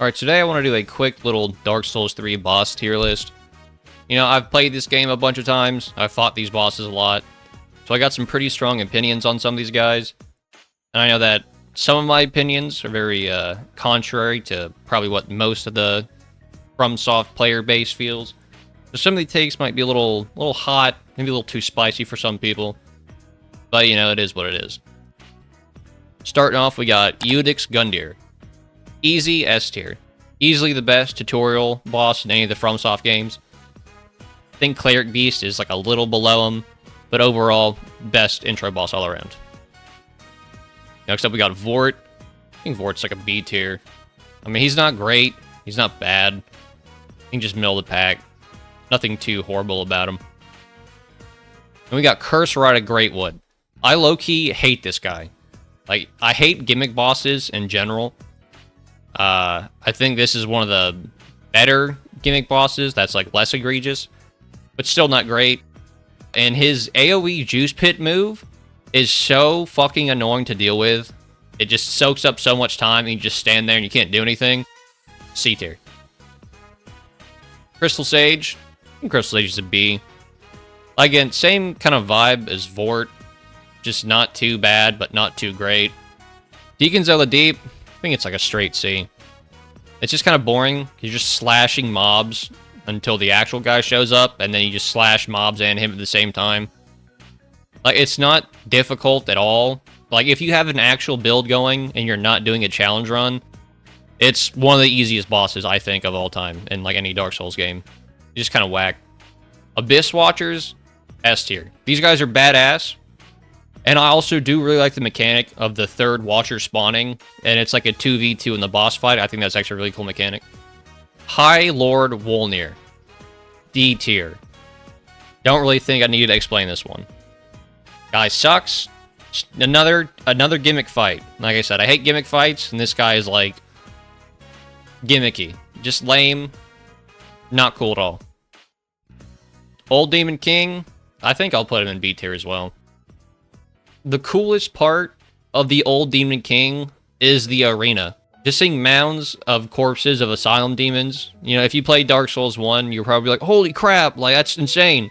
Alright, today I want to do a quick little Dark Souls 3 boss tier list. You know, I've played this game a bunch of times, I've fought these bosses a lot, so I got some pretty strong opinions on some of these guys. And I know that some of my opinions are very contrary to probably what most of the FromSoft player base feels. So some of the takes might be a little hot, maybe a little too spicy for some people. But, you know, it is what it is. Starting off, we got Eudix Gundyr. Easy S tier. Easily the best tutorial boss in any of the FromSoft games. I think Cleric Beast is like a little below him, but overall, best intro boss all around. Next up, we got Vordt. I think Vordt's like a B tier. I mean, he's not great. He's not bad. He can just middle the pack. Nothing too horrible about him. And we got Curse Rite of Greatwood. I low-key hate this guy. Like, I hate gimmick bosses in general. I think this is one of the better gimmick bosses that's like less egregious, but still not great. And his AoE Juice Pit move is so fucking annoying to deal with. It just soaks up so much time and you just stand there and you can't do anything. C tier. Crystal Sage. I think Crystal Sage is a B. Again, same kind of vibe as Vordt. Just not too bad, but not too great. Deacons of the Deep. I think it's like a straight C. It's just kind of boring. You're just slashing mobs until the actual guy shows up, and then you just slash mobs and him at the same time. Like, it's not difficult at all. Like, if you have an actual build going and you're not doing a challenge run, it's one of the easiest bosses, I think, of all time in, like, any Dark Souls game. You just kind of whack. Abyss Watchers, S tier. These guys are badass. And I also do really like the mechanic of the third Watcher spawning, and it's like a 2v2 in the boss fight. I think that's actually a really cool mechanic. High Lord Wolnir. D tier. Don't really think I need to explain this one. Guy sucks. Another gimmick fight. Like I said, I hate gimmick fights, and this guy is like gimmicky. Just lame. Not cool at all. Old Demon King. I think I'll put him in B tier as well. The coolest part of the Old Demon King is the arena. Just seeing mounds of corpses of Asylum Demons. You know, if you play Dark Souls 1, you're probably like, holy crap, like, that's insane.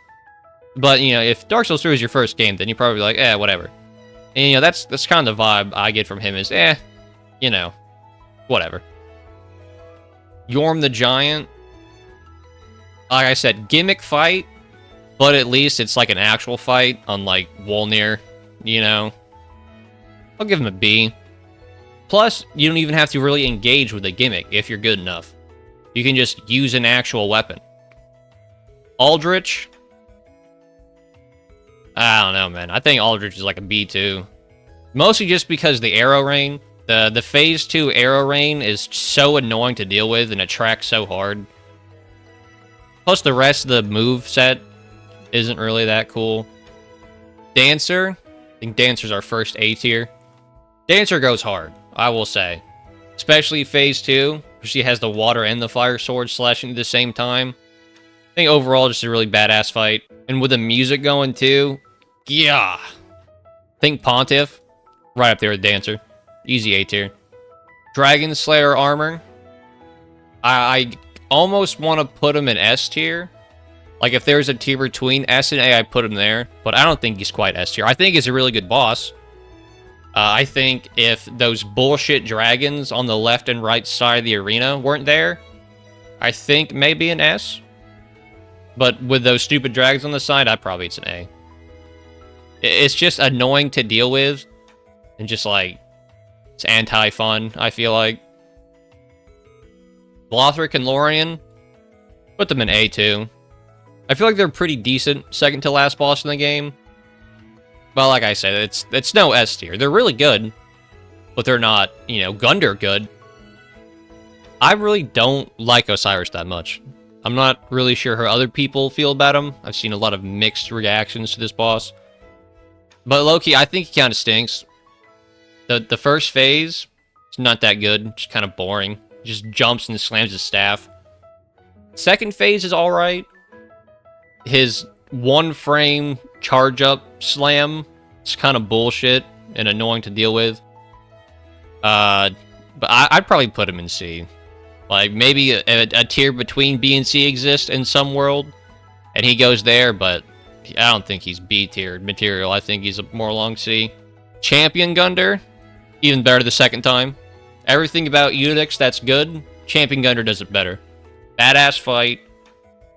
But, you know, if Dark Souls 3 is your first game, then you're probably like, whatever. And, you know, that's kind of the vibe I get from him is, you know, whatever. Yorm the Giant. Like I said, gimmick fight, but at least it's like an actual fight, unlike Wolnir. You know, I'll give him a B. Plus, you don't even have to really engage with the gimmick if you're good enough. You can just use an actual weapon. Aldrich. I don't know, man. I think Aldrich is like a B too. Mostly just because the arrow rain. The phase 2 arrow rain is so annoying to deal with and it tracks so hard. Plus, the rest of the move set isn't really that cool. Dancer. I think Dancer's our first A tier. Dancer goes hard, I will say. Especially phase 2, where she has the water and the fire sword slashing at the same time. I think overall, just a really badass fight. And with the music going too, yeah. I think Pontiff, right up there with Dancer. Easy A tier. Dragon Slayer armor. I almost want to put him in S tier. Like, if there's a tier between S and A, I'd put him there. But I don't think he's quite S tier. I think he's a really good boss. I think if those bullshit dragons on the left and right side of the arena weren't there, I think maybe an S. But with those stupid dragons on the side, it's an A. It's just annoying to deal with. And just, like, it's anti-fun, I feel like. Lothric and Lorien, put them in A too. I feel like they're pretty decent second to last boss in the game. But like I said, it's no S tier. They're really good, but they're not, you know, Gundyr good. I really don't like Osiris that much. I'm not really sure how other people feel about him. I've seen a lot of mixed reactions to this boss. But low-key, I think he kind of stinks. The first phase, it's not that good. Just kind of boring. Just jumps and slams his staff. Second phase is alright. His one frame charge up slam, it's kind of bullshit and annoying to deal with. But I'd probably put him in C. Like, maybe a tier between B and C exists in some world, and he goes there, but I don't think he's B tier material. I think he's more along C. Champion Gunder, even better the second time. Everything about Unix that's good, Champion Gunder does it better. Badass fight,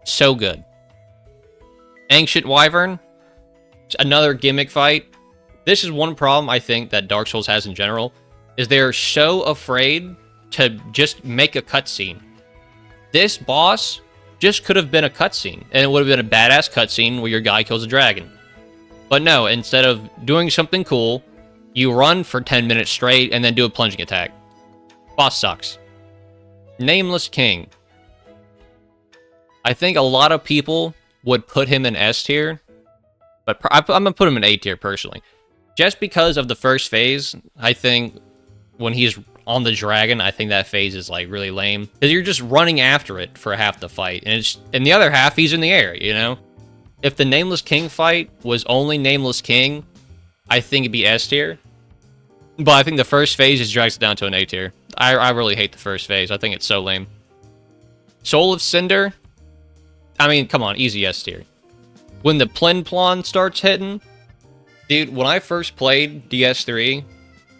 so good. Ancient Wyvern, another gimmick fight. This is one problem I think that Dark Souls has in general, is they're so afraid to just make a cutscene. This boss just could have been a cutscene, and it would have been a badass cutscene where your guy kills a dragon. But no, instead of doing something cool, you run for 10 minutes straight and then do a plunging attack. Boss sucks. Nameless King. I think a lot of people would put him in S tier, but I'm gonna put him in A tier personally. Just because of the first phase, I think when he's on the dragon, I think that phase is like really lame. Because you're just running after it for half the fight. And the other half, he's in the air, you know? If the Nameless King fight was only Nameless King, I think it'd be S tier. But I think the first phase just drags it down to an A tier. I really hate the first phase. I think it's so lame. Soul of Cinder. I mean, come on, easy S tier. When the Plinplon starts hitting, dude, when I first played DS3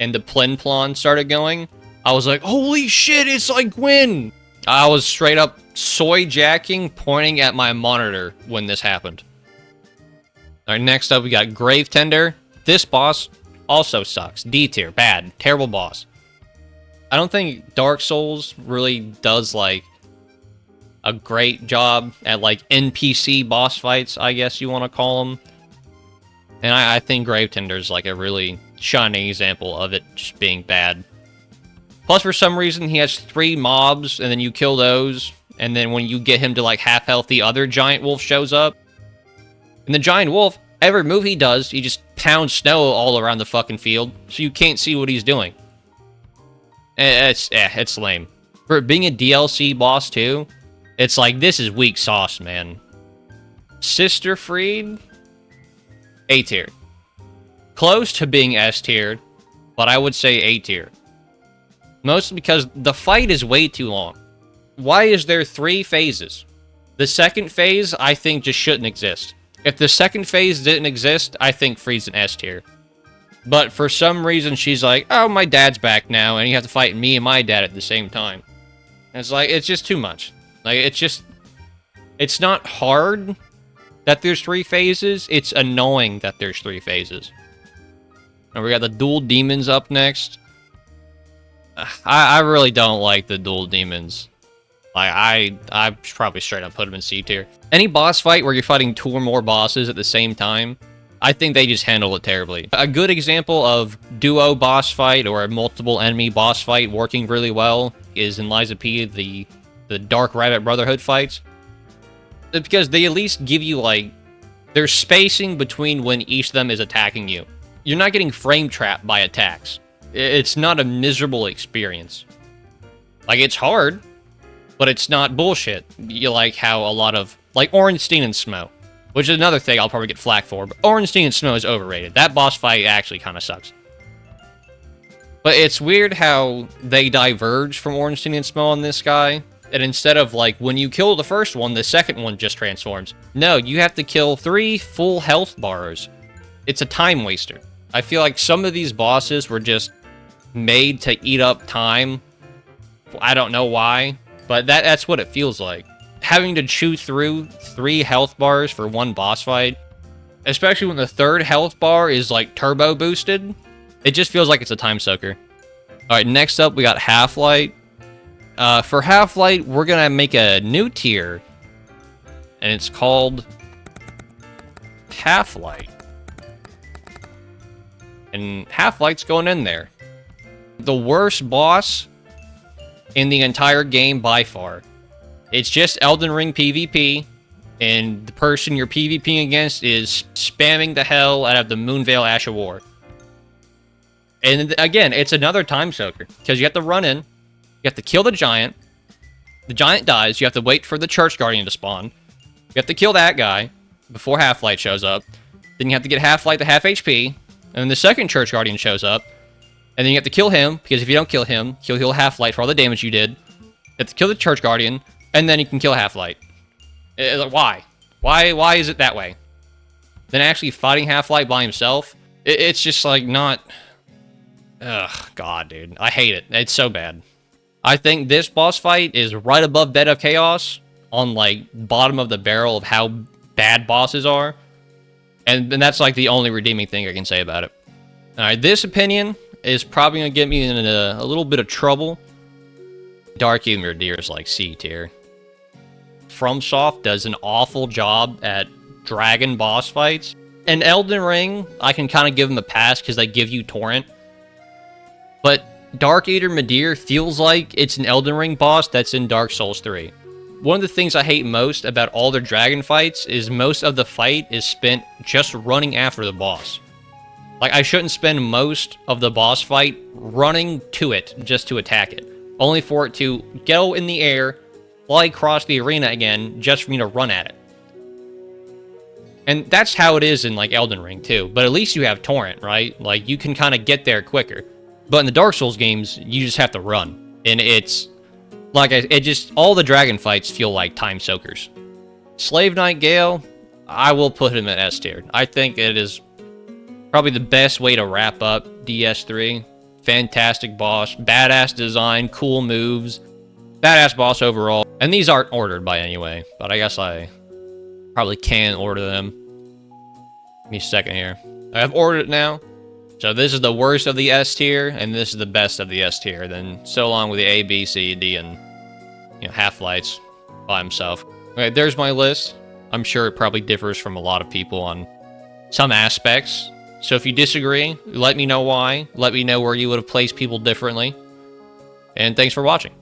and the Plinplon started going, I was like, holy shit, it's like Gwyn! I was straight up soy jacking, pointing at my monitor when this happened. Alright, next up we got Gravetender. This boss also sucks. D tier, bad, terrible boss. I don't think Dark Souls really does like a great job at like NPC boss fights, I guess you want to call them. And I think Gravetender is like a really shining example of it just being bad. Plus, for some reason, he has 3 mobs, and then you kill those, and then when you get him to like half health, the other giant wolf shows up. And the giant wolf, every move he does, he just pounds snow all around the fucking field, so you can't see what he's doing. It's lame. For it being a DLC boss too, it's like, this is weak sauce, man. Sister Freed, A tier. Close to being S tier, but I would say A tier. Mostly because the fight is way too long. Why is there 3 phases? The second phase, I think, just shouldn't exist. If the second phase didn't exist, I think Freed's an S tier. But for some reason, she's like, oh, my dad's back now, and you have to fight me and my dad at the same time. And it's like, it's just too much. Like, it's not hard that there's 3 phases, it's annoying that there's 3 phases. And we got the Dual Demons up next. I really don't like the Dual Demons. Like, I probably straight up put them in C tier. Any boss fight where you're fighting 2 or more bosses at the same time, I think they just handle it terribly. A good example of duo boss fight or a multiple enemy boss fight working really well is in Lies of P, the Dark Rabbit Brotherhood fights. Because they at least give you, like, there's spacing between when each of them is attacking you. You're not getting frame trapped by attacks. It's not a miserable experience. Like, it's hard, but it's not bullshit. You like how a lot of, like, Ornstein and Smough, which is another thing I'll probably get flack for, but Ornstein and Smough is overrated. That boss fight actually kind of sucks. But it's weird how they diverge from Ornstein and Smough on this guy. And instead of, like, when you kill the first one, the second one just transforms. No, you have to kill 3 full health bars. It's a time waster. I feel like some of these bosses were just made to eat up time. I don't know why, but that's what it feels like. Having to chew through 3 health bars for one boss fight, especially when the 3rd health bar is, like, turbo boosted, it just feels like it's a time sucker. Alright, next up, we got Half-Light. For Half-Light, we're gonna make a new tier, and it's called Half-Light. And Half-Light's going in there. The worst boss in the entire game by far. It's just Elden Ring PvP, and the person you're PvPing against is spamming the hell out of the Moonveil Ash of War. And again, it's another time soaker, because you have to run in, you have to kill the giant dies, you have to wait for the Church Guardian to spawn, you have to kill that guy before Half-Light shows up, then you have to get Half-Light to half HP, and then the second Church Guardian shows up, and then you have to kill him, because if you don't kill him, he'll heal Half-Light for all the damage you did. You have to kill the Church Guardian, and then you can kill Half-Light. Why? Why is it that way? Then actually fighting Half-Light by himself, it's just like not... Ugh, God, dude. I hate it. It's so bad. I think this boss fight is right above Bed of Chaos on, like, bottom of the barrel of how bad bosses are. And that's, like, the only redeeming thing I can say about it. Alright, this opinion is probably going to get me in a little bit of trouble. Dark Eater Midir is, like, C tier. FromSoft does an awful job at dragon boss fights. In Elden Ring, I can kind of give them a pass because they give you Torrent. But Dark Eater Midir feels like it's an Elden Ring boss that's in Dark Souls 3. One of the things I hate most about all their dragon fights is most of the fight is spent just running after the boss. Like, I shouldn't spend most of the boss fight running to it just to attack it. Only for it to go in the air, fly across the arena again, just for me to run at it. And that's how it is in, like, Elden Ring, too. But at least you have Torrent, right? Like, you can kind of get there quicker. But in the Dark Souls games, you just have to run. And it's... like, all the dragon fights feel like time soakers. Slave Knight Gale, I will put him at S tier. I think it is probably the best way to wrap up DS3. Fantastic boss, badass design, cool moves, badass boss overall. And these aren't ordered by anyway, but I guess I probably can order them. Give me a second here. I've ordered it now. So this is the worst of the S tier, and this is the best of the S tier. Then so long with the A, B, C, D, and Half-Lights by himself. Okay, there's my list. I'm sure it probably differs from a lot of people on some aspects. So if you disagree, let me know why. Let me know where you would have placed people differently. And thanks for watching.